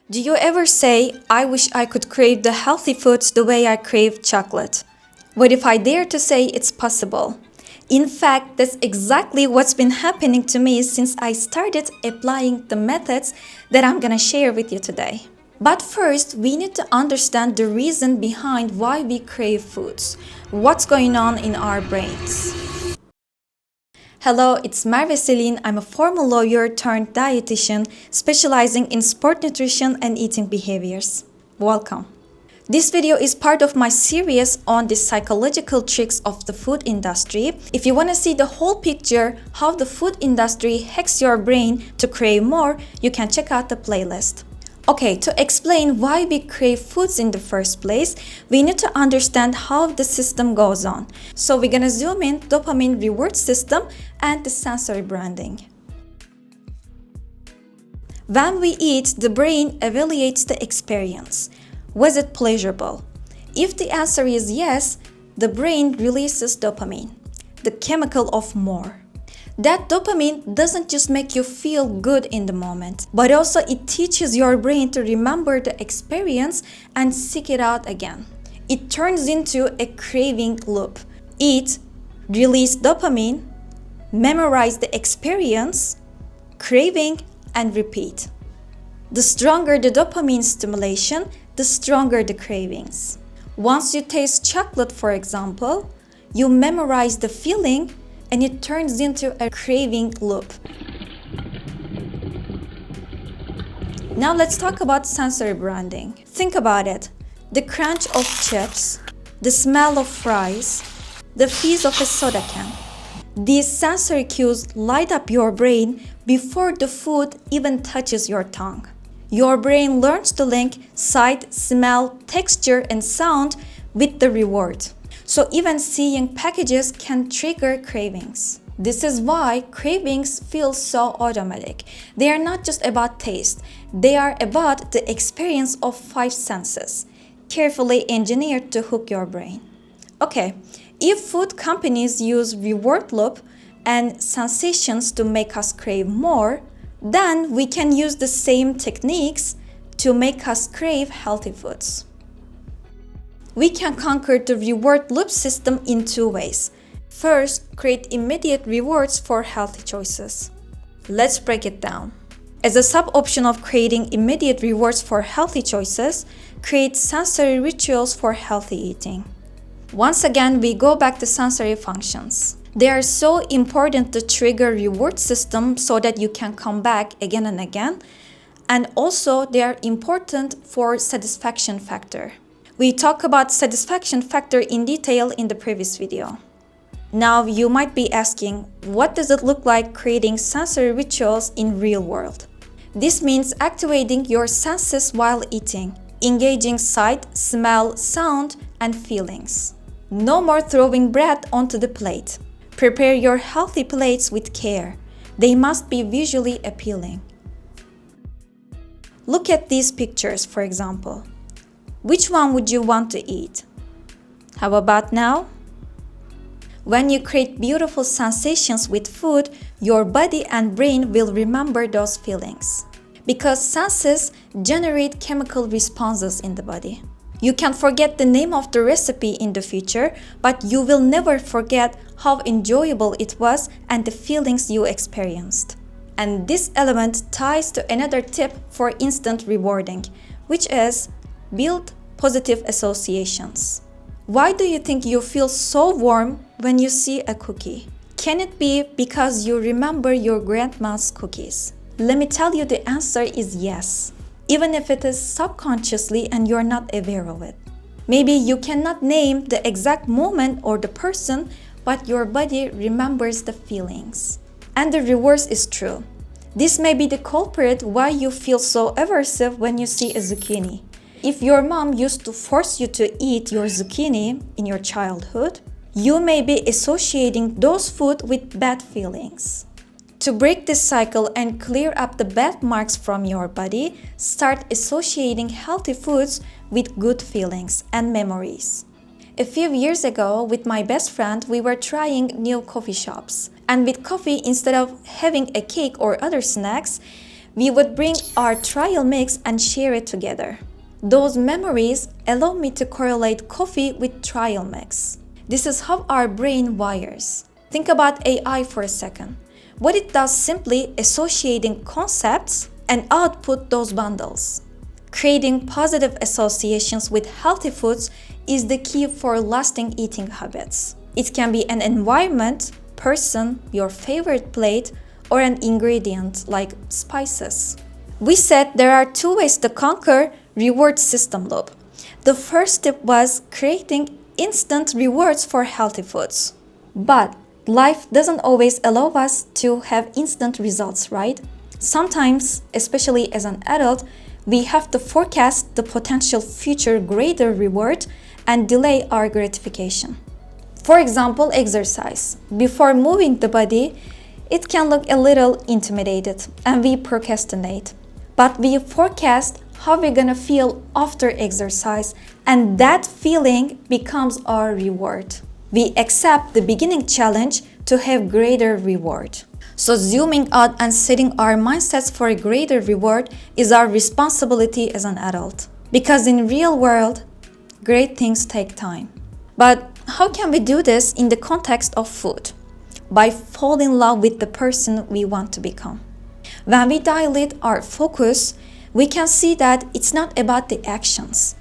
Do you ever say, I wish I could crave the healthy foods the way I crave chocolate? What if I dare to say it's possible? In fact, that's exactly what's been happening to me since I started applying the methods that I'm gonna share with you today. But first, we need to understand the reason behind why we crave foods. What's going on in our brains? Hello, it's Merve Selin. I'm a former lawyer turned dietitian specializing in sport nutrition and eating behaviors. Welcome. This video is part of my series on the psychological tricks of the food industry. If you want to see the whole picture, how the food industry hacks your brain to crave more, you can check out the playlist. Okay, to explain why we crave foods in the first place, we need to understand how the system goes on. So we're gonna zoom in dopamine-reward system and the sensory branding. When we eat, the brain evaluates the experience. Was it pleasurable? If the answer is yes, the brain releases dopamine, the chemical of more. That dopamine doesn't just make you feel good in the moment, but also it teaches your brain to remember the experience and seek it out again. It turns into a craving loop. Eat, release dopamine, memorize the experience, craving, and repeat. The stronger the dopamine stimulation, the stronger the cravings. Once you taste chocolate, for example, you memorize the feeling and it turns into a craving loop. Now let's talk about sensory branding. Think about it. The crunch of chips, the smell of fries, the fizz of a soda can. These sensory cues light up your brain before the food even touches your tongue. Your brain learns to link sight, smell, texture, and sound with the reward. So even seeing packages can trigger cravings. This is why cravings feel so automatic. They are not just about taste. They are about the experience of 5 senses, carefully engineered to hook your brain. Okay, if food companies use reward loop and sensations to make us crave more, then we can use the same techniques to make us crave healthy foods. We can conquer the reward loop system in 2 ways. First, create immediate rewards for healthy choices. Let's break it down. As a sub-option of creating immediate rewards for healthy choices, create sensory rituals for healthy eating. Once again, we go back to sensory functions. They are so important to trigger reward system so that you can come back again and again. And also, they are important for satisfaction factor. We talk about satisfaction factor in detail in the previous video. Now you might be asking, what does it look like creating sensory rituals in real world? This means activating your senses while eating, engaging sight, smell, sound, and feelings. No more throwing bread onto the plate. Prepare your healthy plates with care. They must be visually appealing. Look at these pictures, for example. Which one would you want to eat? How about now? When you create beautiful sensations with food, your body and brain will remember those feelings. Because senses generate chemical responses in the body. You can forget the name of the recipe in the future, but you will never forget how enjoyable it was and the feelings you experienced. And this element ties to another tip for instant rewarding, which is build positive associations. Why do you think you feel so warm when you see a cookie? Can it be because you remember your grandma's cookies? Let me tell you, the answer is yes, even if it is subconsciously and you're not aware of it. Maybe you cannot name the exact moment or the person, but your body remembers the feelings. And the reverse is true. This may be the culprit why you feel so aversive when you see a zucchini. If your mom used to force you to eat your zucchini in your childhood, you may be associating those foods with bad feelings. To break this cycle and clear up the bad marks from your body, start associating healthy foods with good feelings and memories. A few years ago, with my best friend, we were trying new coffee shops. And with coffee, instead of having a cake or other snacks, We would bring our trial mix and share it together. Those memories allow me to correlate coffee with trial mix. This is how our brain wires. Think about AI for a second. What it does simply associating concepts and output those bundles. Creating positive associations with healthy foods is the key for lasting eating habits. It can be an environment, person, your favorite plate, or an ingredient like spices. We said there are two ways to conquer reward system loop. The first step was creating instant rewards for healthy foods. But life doesn't always allow us to have instant results, right? Sometimes, especially as an adult, we have to forecast the potential future greater reward and delay our gratification. For example, exercise. Before moving the body, it can look a little intimidated and we procrastinate. But we forecast how we're gonna feel after exercise, and that feeling becomes our reward. We accept the beginning challenge to have greater reward. So zooming out and setting our mindsets for a greater reward is our responsibility as an adult. Because in real world, great things take time. But how can we do this in the context of food? By falling in love with the person we want to become. When we dilate our focus, we can see that it's not about the actions.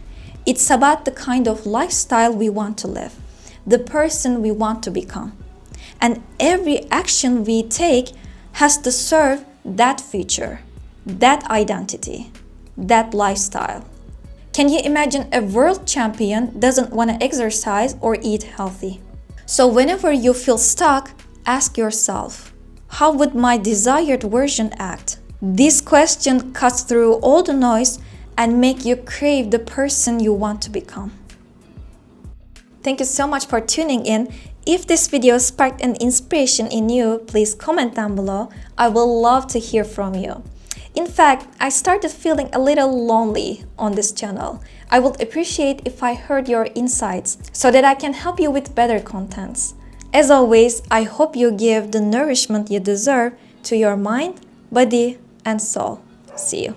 It's about the kind of lifestyle we want to live, the person we want to become. And every action we take has to serve that future, that identity, that lifestyle. Can you imagine a world champion doesn't want to exercise or eat healthy? So whenever you feel stuck, ask yourself, how would my desired version act? This question cuts through all the noise and make you crave the person you want to become. Thank you so much for tuning in. If this video sparked an inspiration in you, please comment down below. I will love to hear from you. In fact, I started feeling a little lonely on this channel. I would appreciate if I heard your insights so that I can help you with better contents. As always, I hope you give the nourishment you deserve to your mind, body, and soul. See you.